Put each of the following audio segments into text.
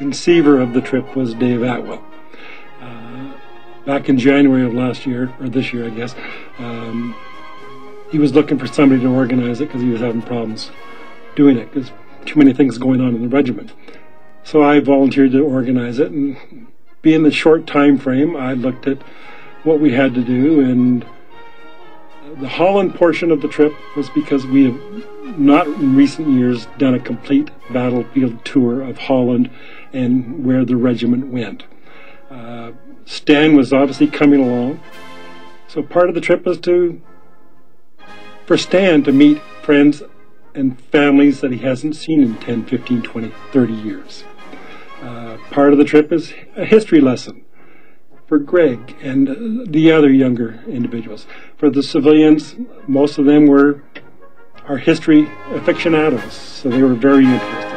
conceiver of the trip was Dave Atwell. Back in January of last year, or this year I guess, he was looking for somebody to organize it because he was having problems doing it because too many things going on in the regiment. So I volunteered to organize it, and being the short time frame, I looked at what we had to do, and the Holland portion of the trip was because we have not in recent years done a complete battlefield tour of Holland and where the regiment went. Stan was obviously coming along, so part of the trip was for Stan to meet friends and families that he hasn't seen in 10, 15, 20, 30 years. Part of the trip is a history lesson for Greg and the other younger individuals. For the civilians, most of them are history aficionados, so they were very interested.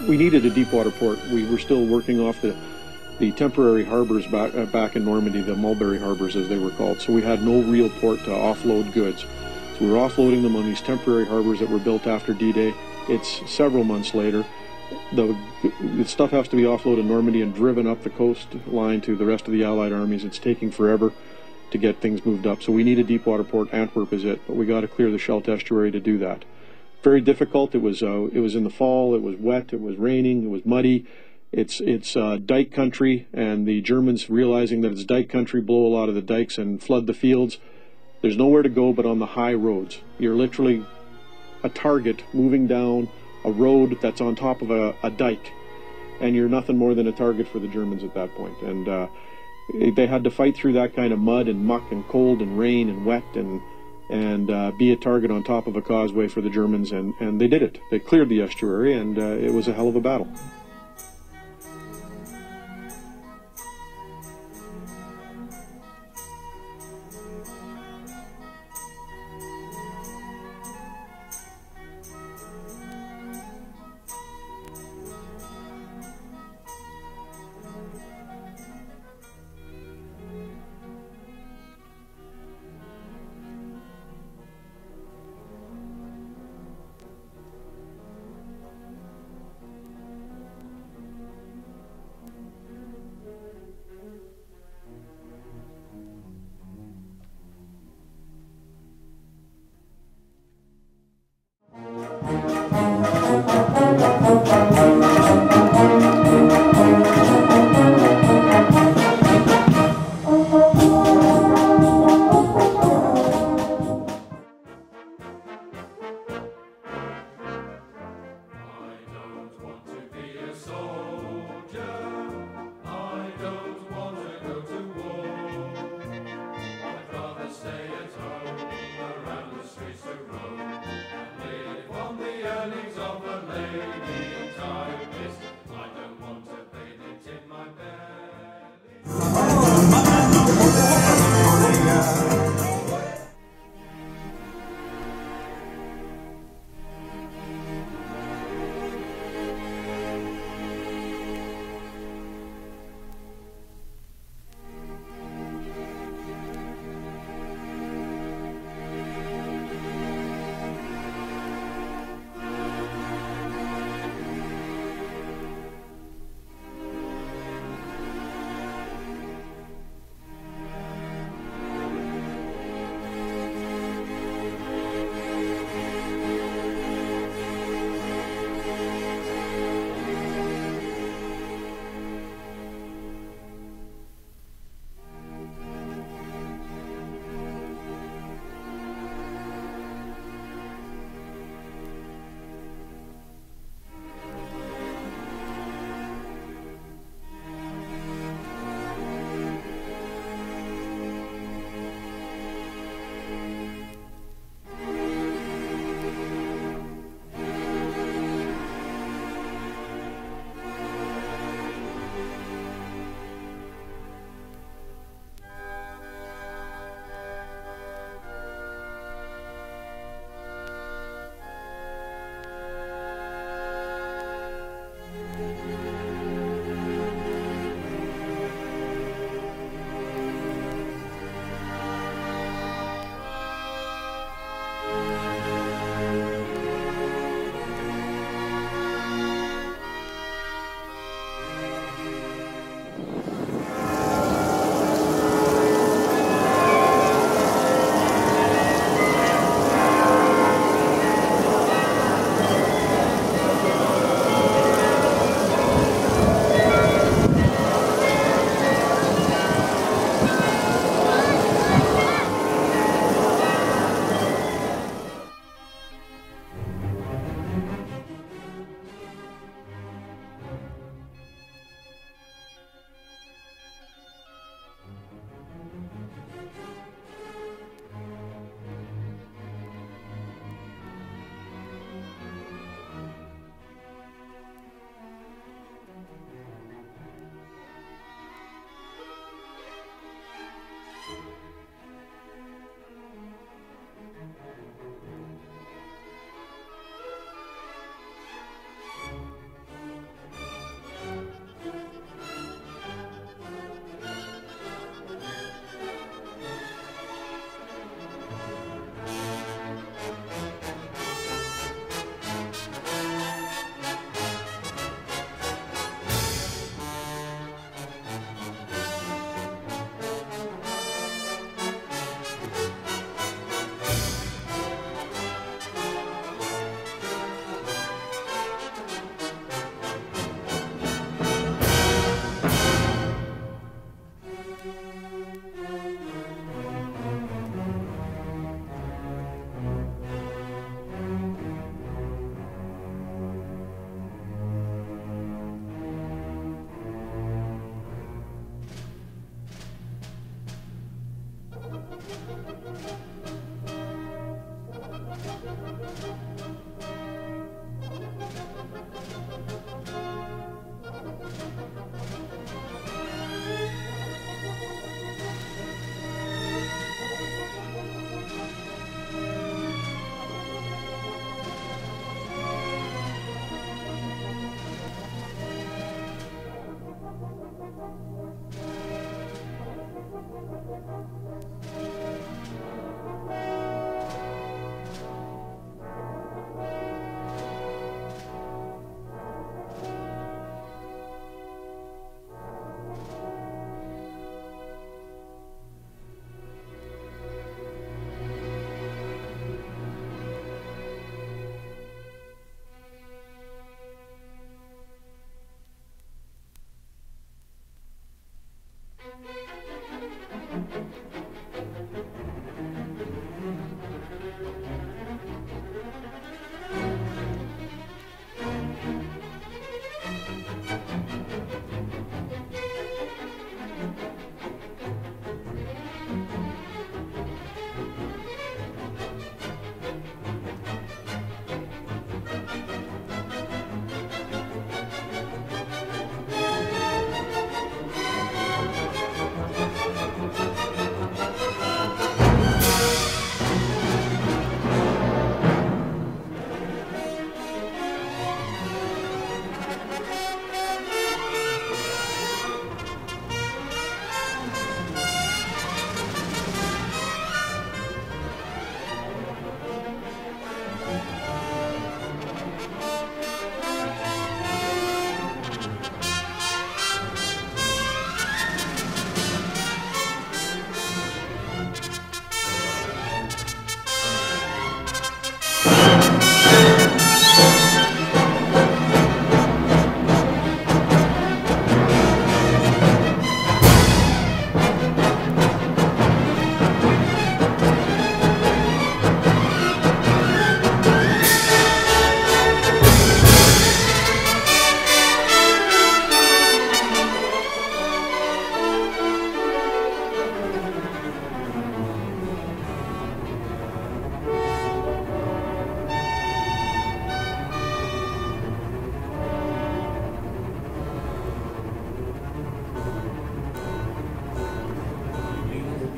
we needed a deep water port. We were still working off the temporary harbors back in Normandy, the Mulberry harbors as they were called. So we had no real port to offload goods. So we were offloading them on these temporary harbors that were built after D-Day. It's several months later. The stuff has to be offloaded in Normandy and driven up the coastline to the rest of the Allied armies. It's taking forever to get things moved up. So we need a deep water port. Antwerp is it, but we got to clear the Scheldt estuary to do that. Very difficult. It was in the fall. It was wet. It was raining. It was muddy. It's dike country, and the Germans, realizing that it's dike country, blow a lot of the dikes and flood the fields. There's nowhere to go but on the high roads. You're literally a target moving down a road that's on top of a dike, and you're nothing more than a target for the Germans at that point. And they had to fight through that kind of mud and muck and cold and rain and wet and be a target on top of a causeway for the Germans, and they did it. They cleared the estuary, and it was a hell of a battle.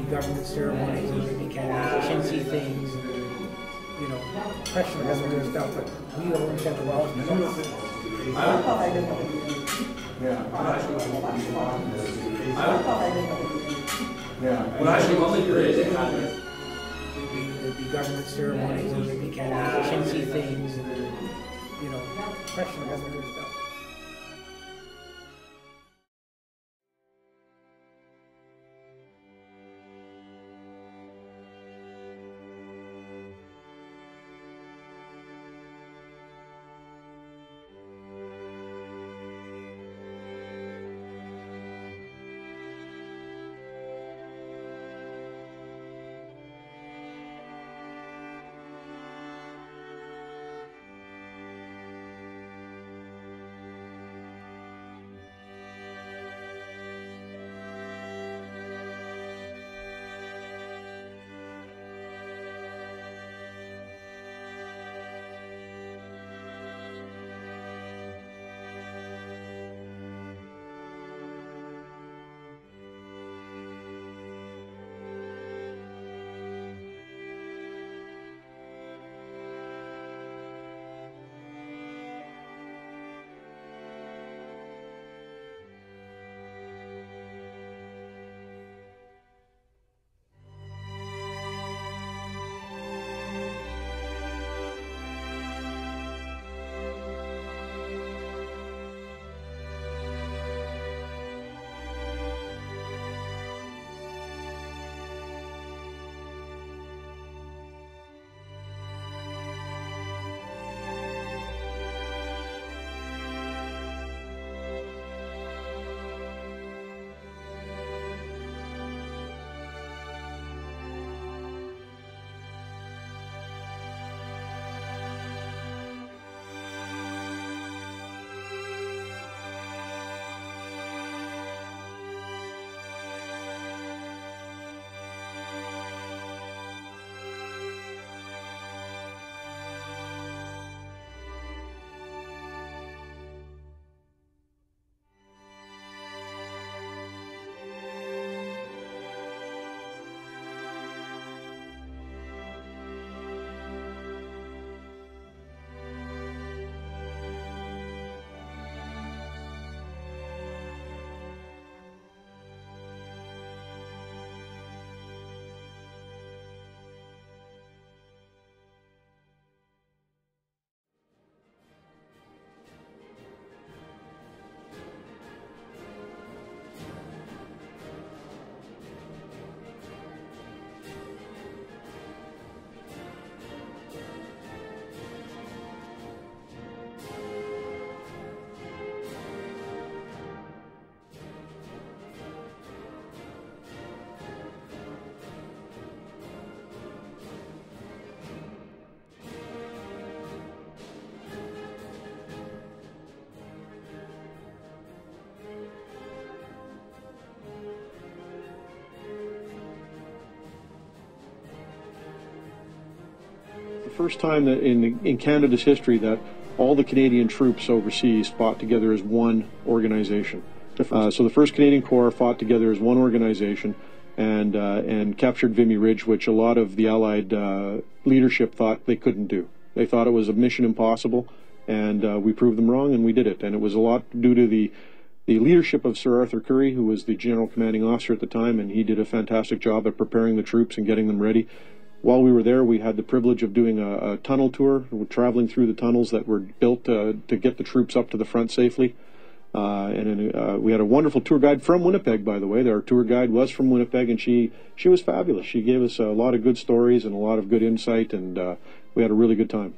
government ceremonies and maybe kind of chintzy things and, you know, question and stuff, but we always have the Welsh music. Yeah. What I actually love that you're raising There'd be government ceremonies and maybe kind of chintzy things and, you know, question and stuff. The first time that in Canada's history that all the Canadian troops overseas fought together as one organization. So the 1st Canadian Corps fought together as one organization and captured Vimy Ridge, which a lot of the Allied leadership thought they couldn't do. They thought it was a mission impossible, and we proved them wrong, and we did it. And it was a lot due to the leadership of Sir Arthur Currie, who was the general commanding officer at the time, and he did a fantastic job at preparing the troops and getting them ready. While we were there, we had the privilege of doing a tunnel tour. We're traveling through the tunnels that were built to get the troops up to the front safely. We had a wonderful tour guide from Winnipeg, by the way. Our tour guide was from Winnipeg, and she was fabulous. She gave us a lot of good stories and a lot of good insight, and we had a really good time.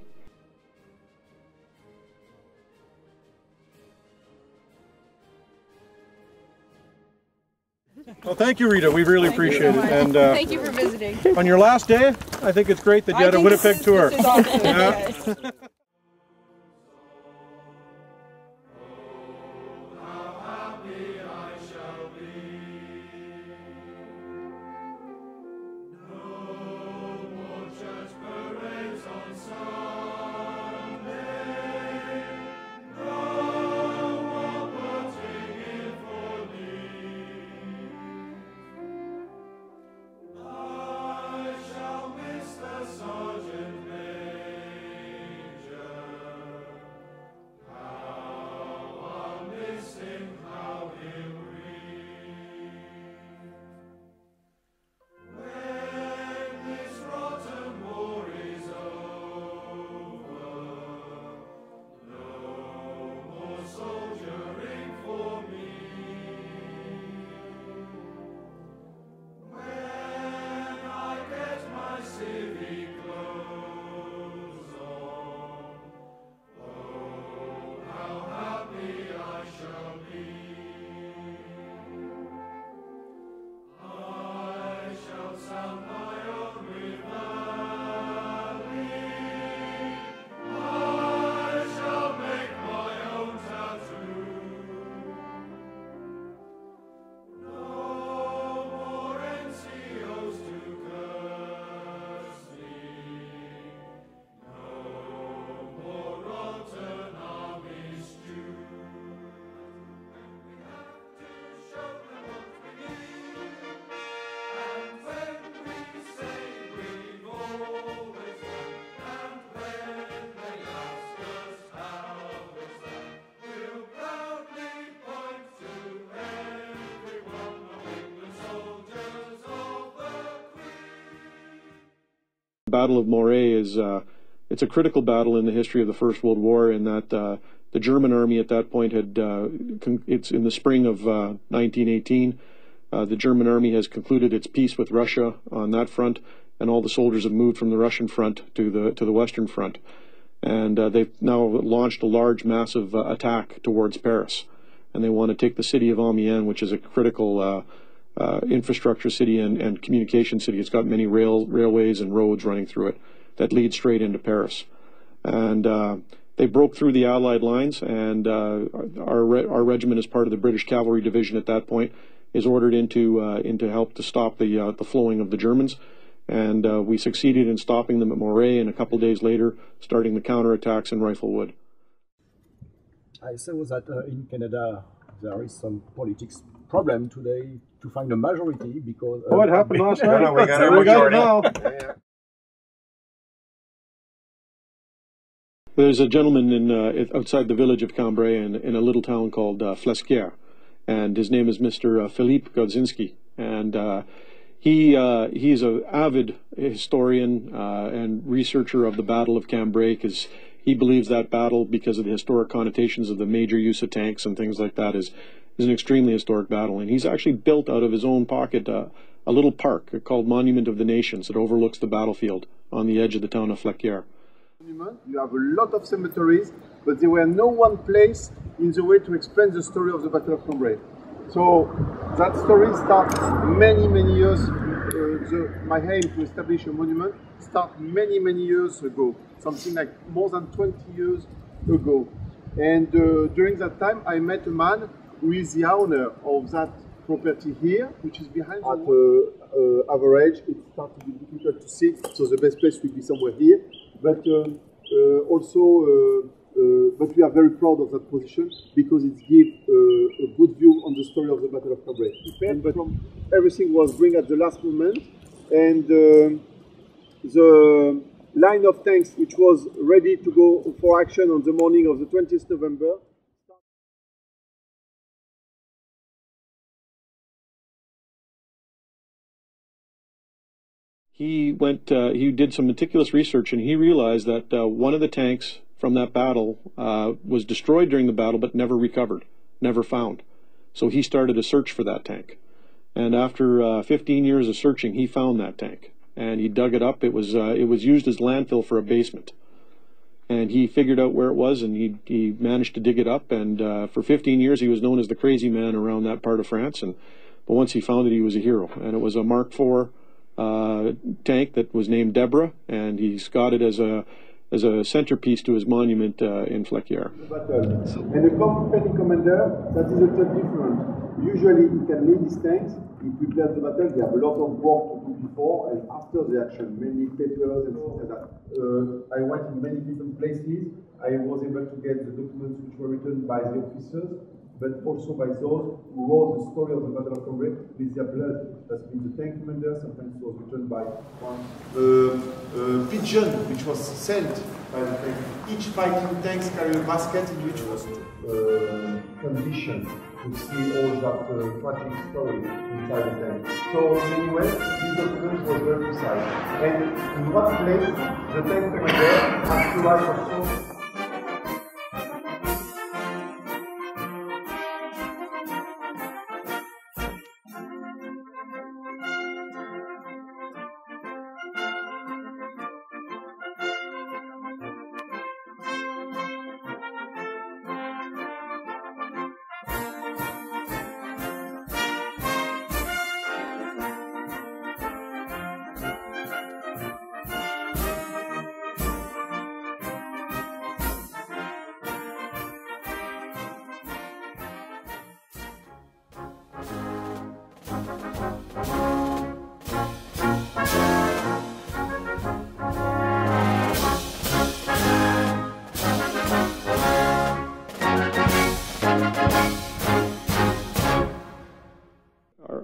Well, thank you, Rita. We really appreciate it. And thank you for visiting. On your last day, I think it's great that you had a Winnipeg tour. This is awesome. Yeah. Battle of Moray is it's a critical battle in the history of the First World War, in that the German army at that point had it's in the spring of 1918. The German army has concluded its peace with Russia on that front, and all the soldiers have moved from the Russian front to the Western front, and they've now launched a large, massive attack towards Paris, and they want to take the city of Amiens, which is a critical infrastructure city and communication city. It's got many railways and roads running through it that lead straight into Paris, and they broke through the Allied lines, and our regiment, as part of the British Cavalry Division at that point, is ordered into help to stop the flowing of the Germans, and we succeeded in stopping them at Moray, and a couple of days later starting the counterattacks in Riflewood. I saw that in Canada there is some politics problem today to find a majority, because What happened last night? we got it now. There's a gentleman outside the village of Cambrai in a little town called Fort, and his name is Mr. Philippe Godzinski, and he's an avid historian and researcher of the Battle of Cambrai, because he believes that battle, because of the historic connotations of the major use of tanks and things like that, is an extremely historic battle. And he's actually built out of his own pocket a little park called Monument of the Nations that overlooks the battlefield on the edge of the town of Fort Garry. You have a lot of cemeteries, but there were no one place in the way to explain the story of the Battle of Cambrai. So that story starts many years. My aim to establish a monument started many years ago, something like more than 20 years ago. And during that time, I met a man who is the owner of that property here, which is behind the average. It starts to be difficult to see, so the best place will be somewhere here. But but we are very proud of that position, because it gives a good view on the story of the Battle of Cambrai. But everything was bring at the last moment, and the line of tanks, which was ready to go for action on the morning of the 20th November. He did some meticulous research, and he realized that one of the tanks from that battle was destroyed during the battle, but never recovered, never found. So he started a search for that tank. And after 15 years of searching, he found that tank, and he dug it up. It was used as landfill for a basement. And he figured out where it was, and he managed to dig it up. And for 15 years, he was known as the crazy man around that part of France. But once he found it, he was a hero. And it was a Mark IV tank that was named Deborah, and he's got it as a centerpiece to his monument in Fort Garry. And the company commander, that is a little different. Usually he can lead his tanks, he prepares the battle, they have a lot of work to do before and after the action, many papers and things like that. I went in many different places. I was able to get the documents which were written by the officers, but also by those who wrote the story of the Battle of Cambrai with their blood. That's been the tank commander, sometimes it was written by one pigeon which was sent by the tank. Each fighting tanks carry a basket in which was conditioned to see all that tragic story inside the tank. So anyway, this document was very precise. And in what place the tank commander has to write also.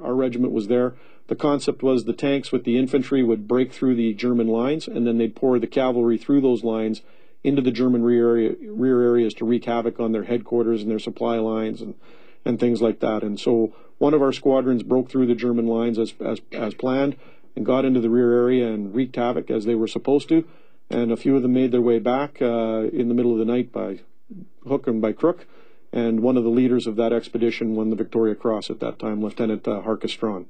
Our regiment was there. The concept was the tanks with the infantry would break through the German lines, and then they'd pour the cavalry through those lines into the German rear areas to wreak havoc on their headquarters and their supply lines and things like that. And so one of our squadrons broke through the German lines as planned, and got into the rear area and wreaked havoc as they were supposed to. And a few of them made their way back in the middle of the night by hook and by crook. And one of the leaders of that expedition won the Victoria Cross at that time, Lieutenant Harkis Strawn.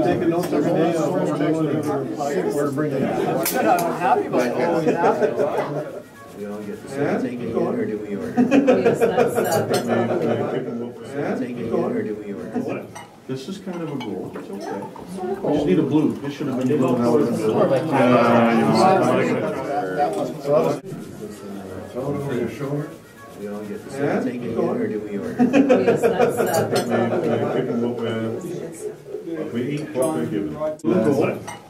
Taking notes every day of where to bring it. I'm happy about it. Always happy. We all get to take it in, or do we order? Yes, that's all the way. Take it in, or do we order? This is kind of a goal. It's okay. We just need a blue. This should have been blue. Over your shoulder. We all get to take it in, or do we order? Yes, that's all the way. We eat what we're given.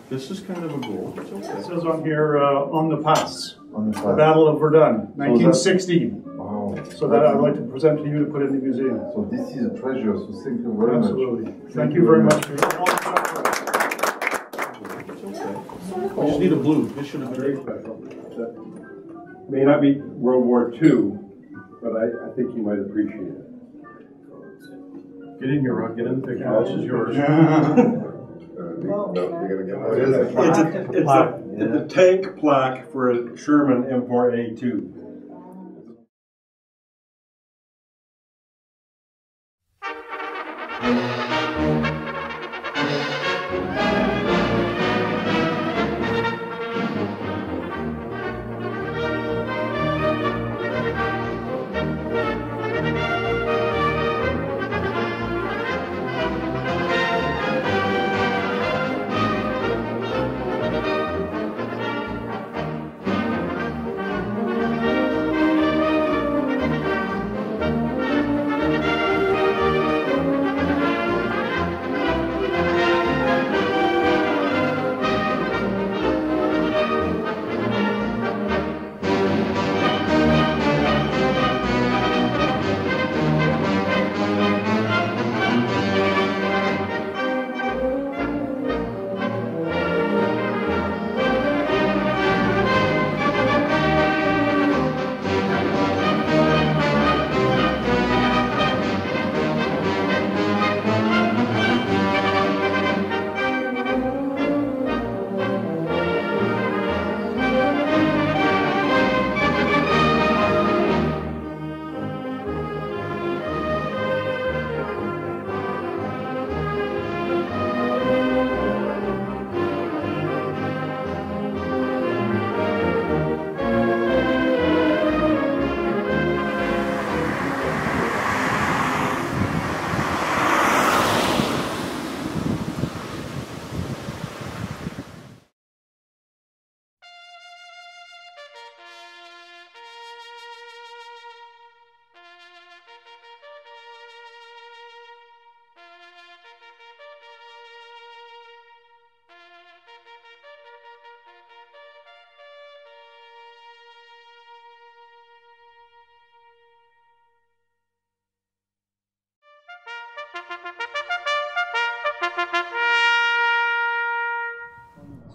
This is kind of a goal. It's okay. It says on here, on the pass, the Battle of Verdun, 1916. Wow. So that I'd like to present to you to put in the museum. So this is a treasure, so thank you very much. Absolutely. Thank you very much for your It's okay. We just need a blue. This should have been Very special. May not be World War II, but I think you might appreciate it. Get in here, Ron. Get in the picture. This is yours. It's a tank plaque for a Sherman M4A2.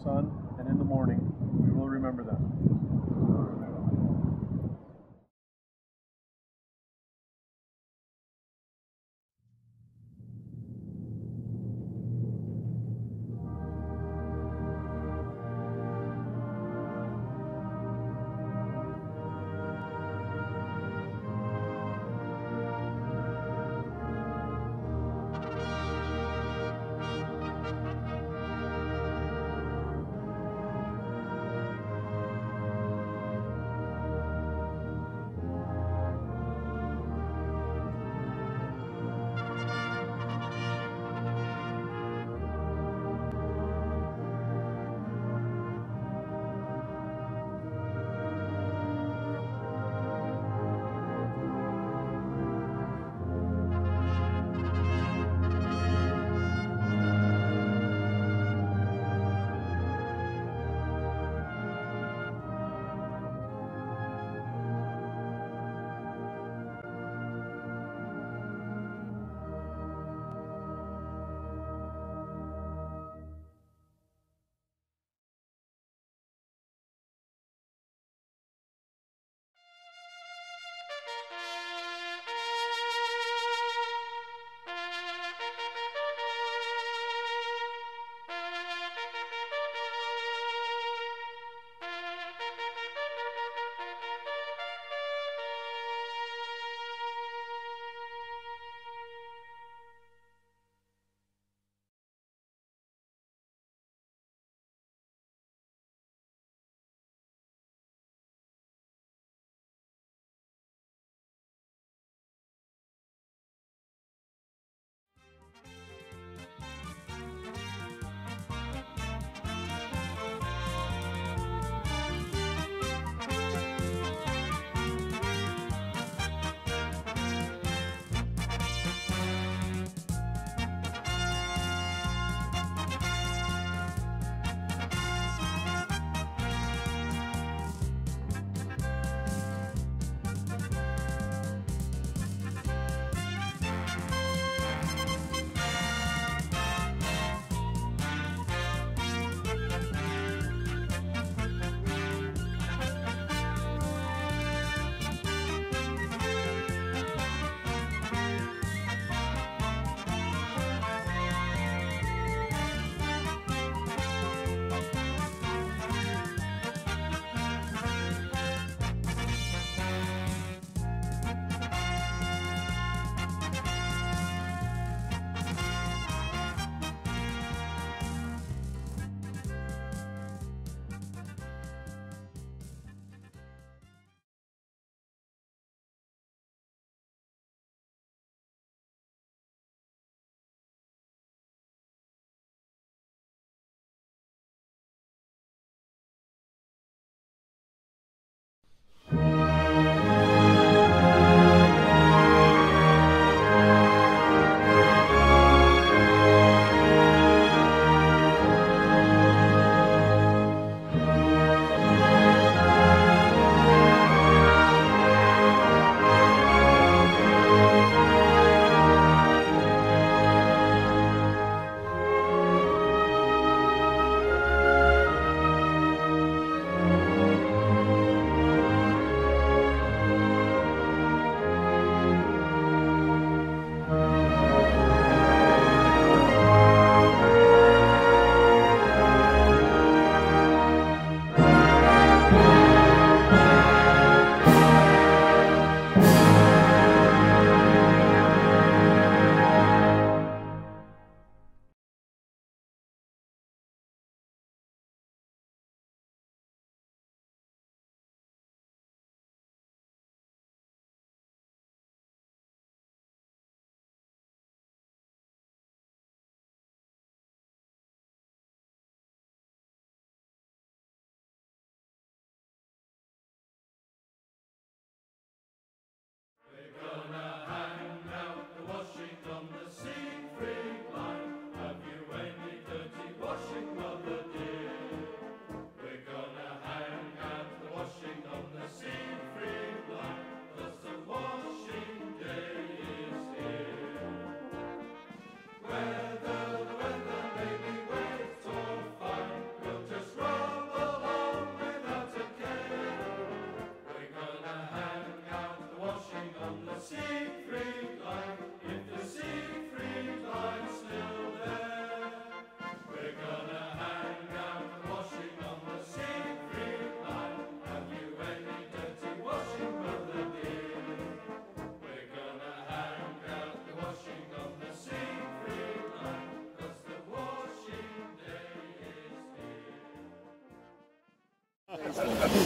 sun, and in the morning. We will remember that.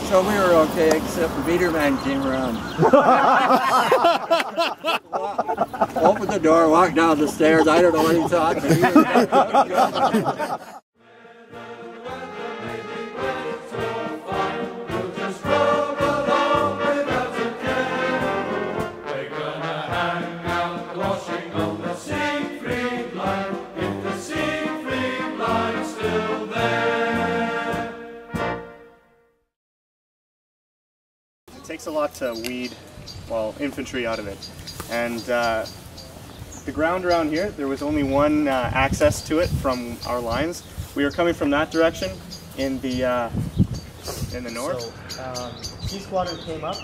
So we were okay, except the beater man came around. Opened the door, walked down the stairs. I don't know what he thought, but he was It takes a lot to weed, well, infantry out of it. And the ground around here, there was only one access to it from our lines. We were coming from that direction in the north. So, C Squadron came up.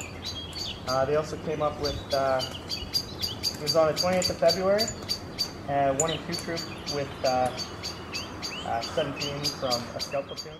They also came up with, it was on the 20th of February, 1 and 2 troop with 17 from a scout platoon.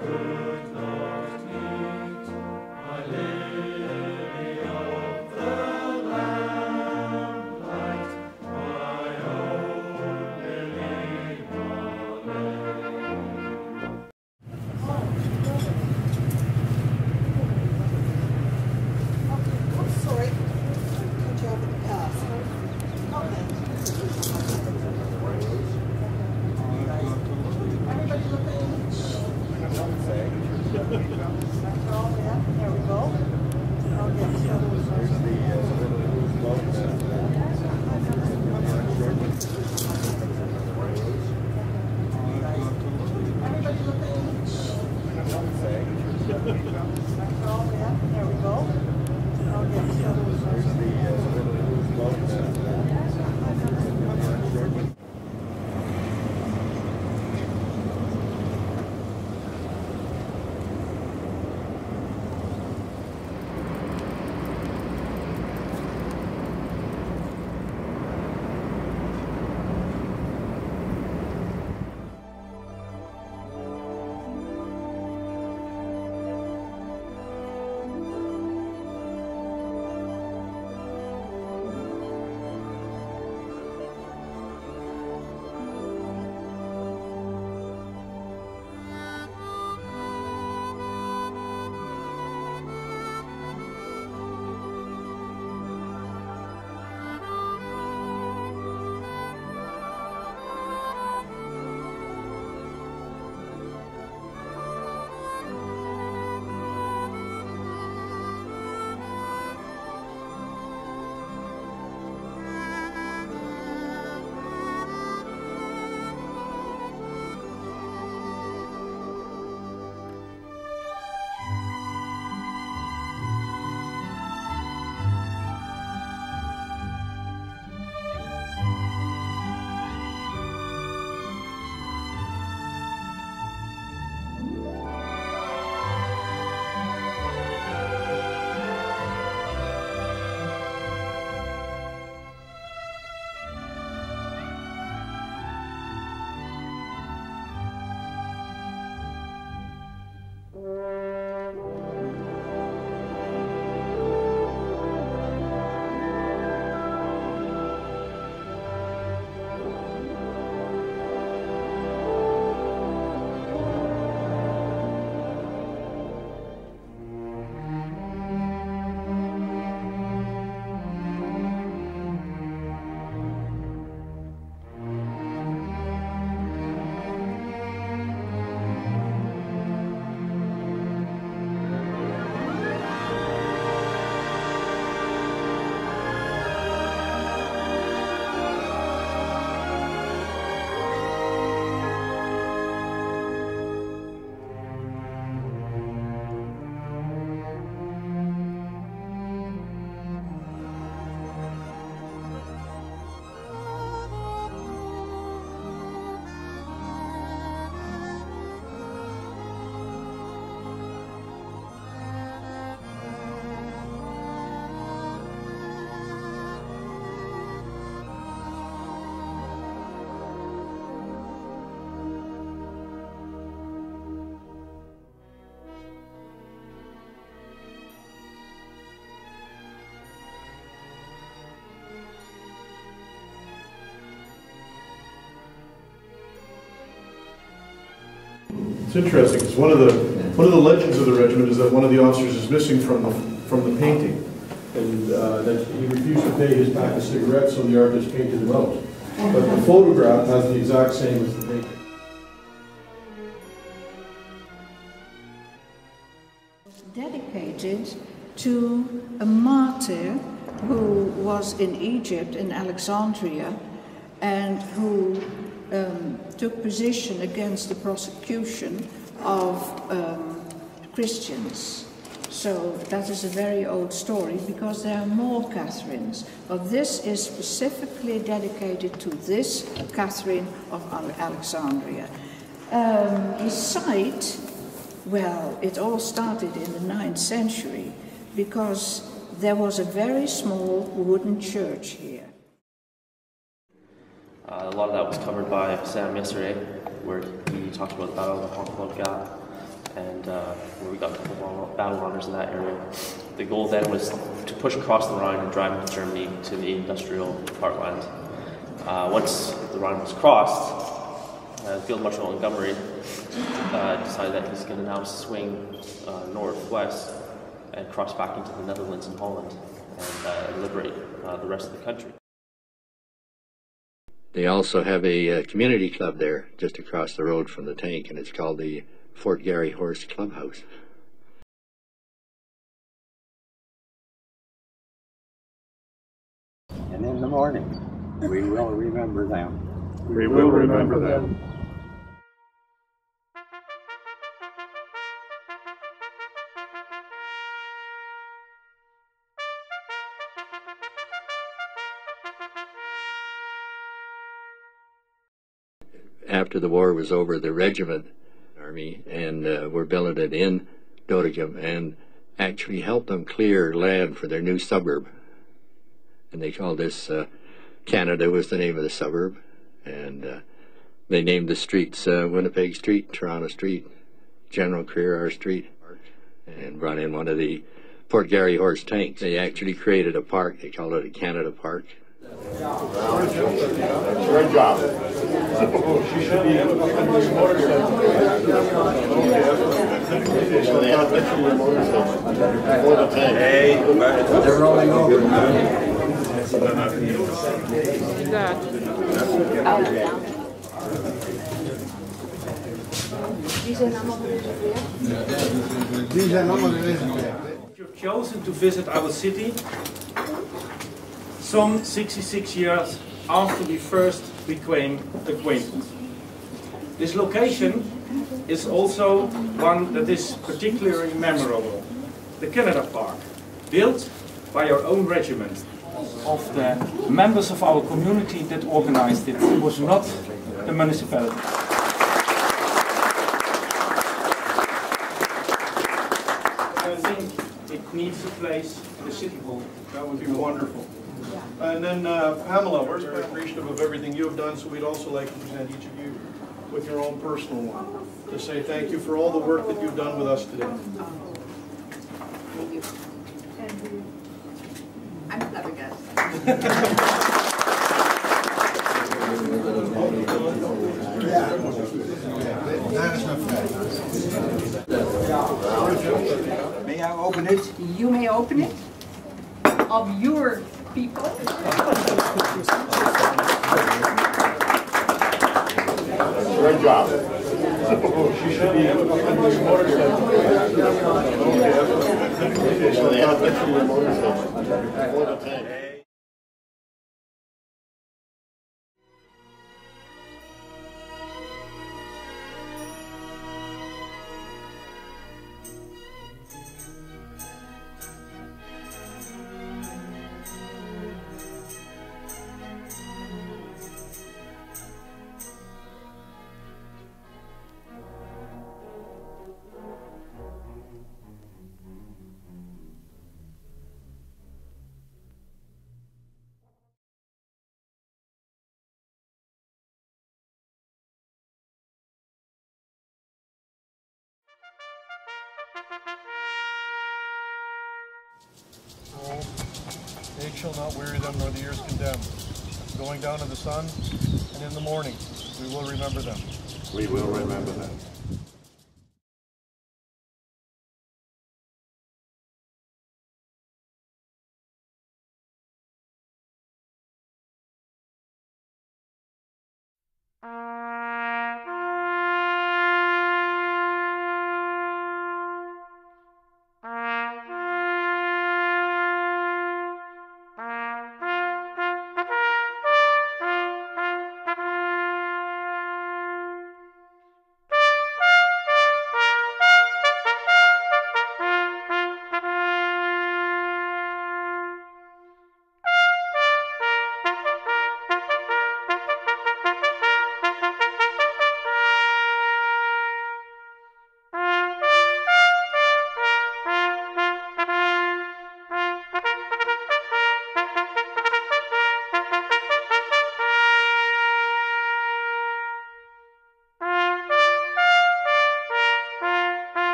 Could not meet my lily It's interesting because one of the legends of the regiment is that one of the officers is missing from the painting, and that he refused to pay his pack of cigarettes, so the artist painted him out. But the photograph has the exact same as the painting. Dedicated to a martyr who was in Egypt, in Alexandria, and who took position against the prosecution of Christians. So that is a very old story because there are more Catherines. But this is specifically dedicated to this Catherine of Alexandria. The site, well, it all started in the 9th century because there was a very small wooden church here. A lot of that was covered by Sam yesterday, where he talked about the Battle of the Fort Garry, and where we got a couple of battle honors in that area. The goal then was to push across the Rhine and drive into Germany to the industrial heartland. Once the Rhine was crossed, Field Marshal Montgomery decided that he's going to now swing northwest and cross back into the Netherlands and Holland and liberate the rest of the country. They also have a community club there just across the road from the tank, and it's called the Fort Garry Horse Clubhouse. And in the morning, we will remember them. We will remember them. After the war was over, the regiment army and were billeted in Doetinchem and actually helped them clear land for their new suburb. And they called this Canada was the name of the suburb, and they named the streets Winnipeg Street, Toronto Street, General Crerar Street, and brought in one of the Fort Garry Horse tanks. They actually created a park. They called it a Canada Park. Great job. She should be Hey, they're rolling over. You've chosen to visit our city some 66 years after we first became acquainted. This location is also one that is particularly memorable. The Canada Park, built by our own regiment. Of the members of our community that organized it. It was not the municipality. I think it needs a place in the city hall. That would be wonderful. And then Pamela, we're very appreciative of everything you have done, so we'd also like to present each of you with your own personal one to say thank you for all the work that you've done with us today. Thank you. I'm flabbergasted. May I open it? You may open it. Of your people. Great job. She should be age shall not weary them, nor the years condemn. Going down to the sun, and in the morning, we will remember them. We will remember them.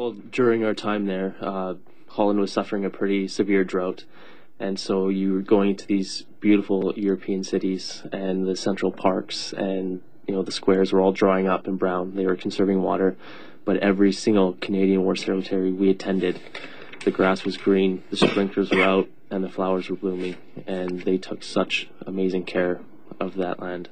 Well, during our time there, Holland was suffering a pretty severe drought. And so you were going to these beautiful European cities and the central parks, and the squares were all drying up and brown. They were conserving water. But every single Canadian War Cemetery we attended, the grass was green, the sprinklers were out, and the flowers were blooming. And they took such amazing care of that land.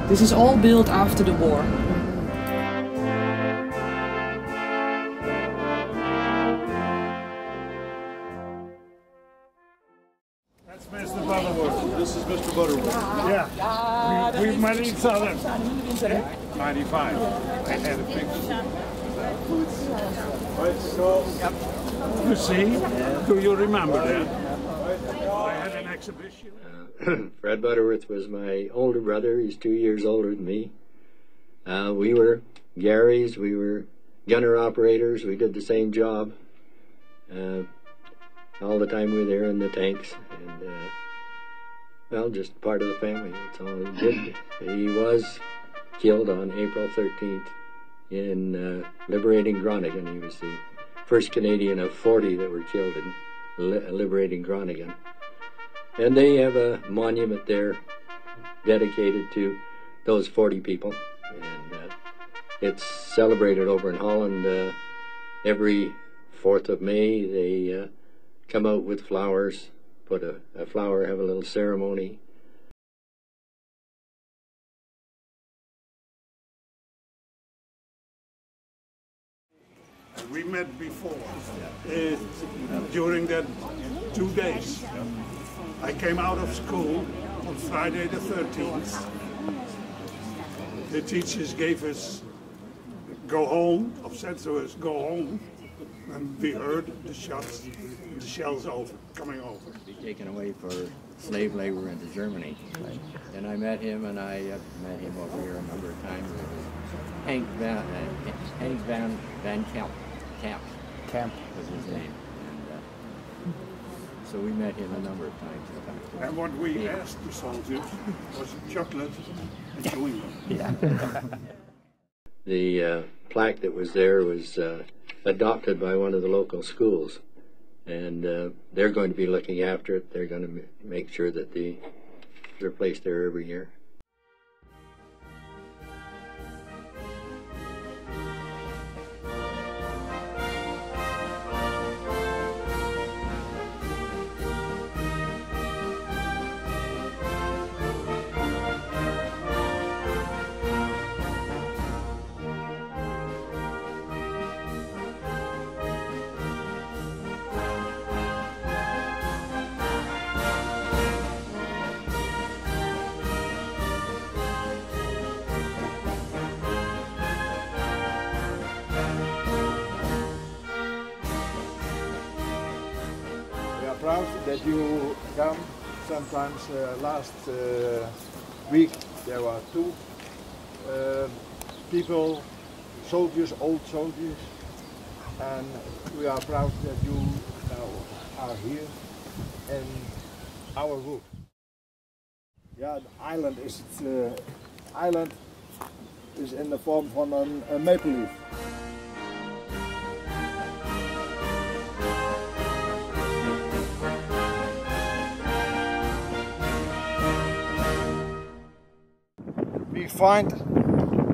This is all built after the war. That's Mr. Butterworth. This is Mr. Butterworth. Yeah, we met each other. 95. I had a picture. You see? Do you remember that? I had an exhibition. Fred Butterworth was my older brother. He's 2 years older than me. We were Garys. We were gunner operators. We did the same job. All the time we were there in the tanks. And, well, just part of the family. That's all he did. He was killed on April 13th in liberating Groningen. He was the first Canadian of 40 that were killed in liberating Groningen. And they have a monument there dedicated to those 40 people. And it's celebrated over in Holland every 4th of May. They come out with flowers, put a flower, have a little ceremony. We met before. During that 2 days, I came out of school on Friday the 13th. The teachers gave us go home, or said to us go home, and we heard the shots, the shells coming over. Be taken away for slave labor into Germany. And I met him, and I met him over here a number of times. It was Hank Van Camp was his name. And so we met him a number of times. And what we asked the soldiers was chocolate and chewing gum. Yeah. The plaque that was there was adopted by one of the local schools, and they're going to be looking after it. They're going to make sure that they're placed there every year. Proud that you come. Sometimes last week there were 2 people, soldiers, old soldiers, and we are proud that you now are here in our group. Ja, de island is het. Island is in de vorm van een maple leaf. We find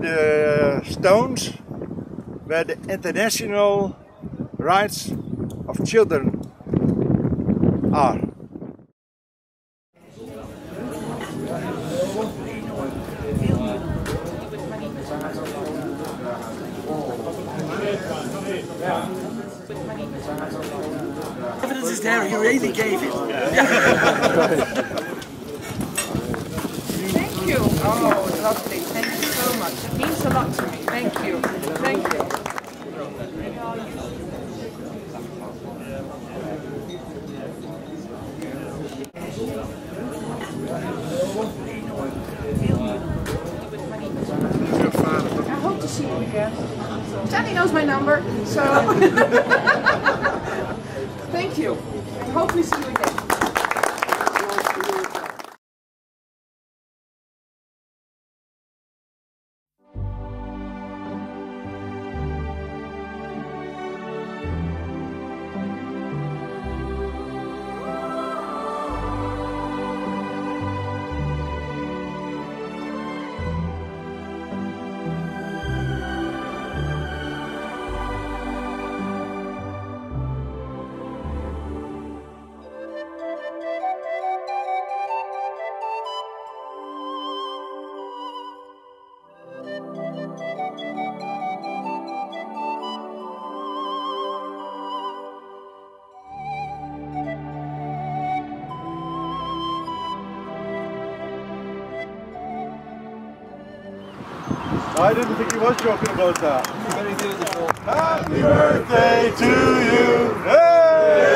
the stones where the international rights of children are. Evidence is there, he really gave it. Thank you. Oh, lovely. Thank you so much. It means a lot to me. Thank you. Thank you. I hope to see you again. Danny knows my number, so thank you. And hopefully see you again. I didn't think he was joking about that. Happy birthday to you! Hey!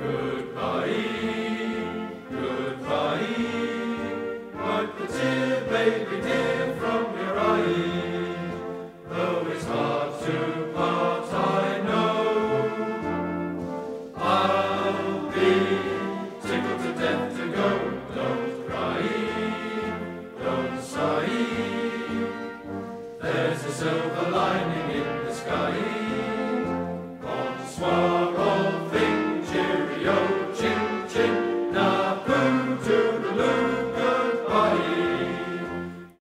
Goodbye, goodbye. Wipe the tear, baby dear, from your eye. Though it's hard to part, I know I'll be tickled to death to go. Don't cry, don't sigh. There's a silver lining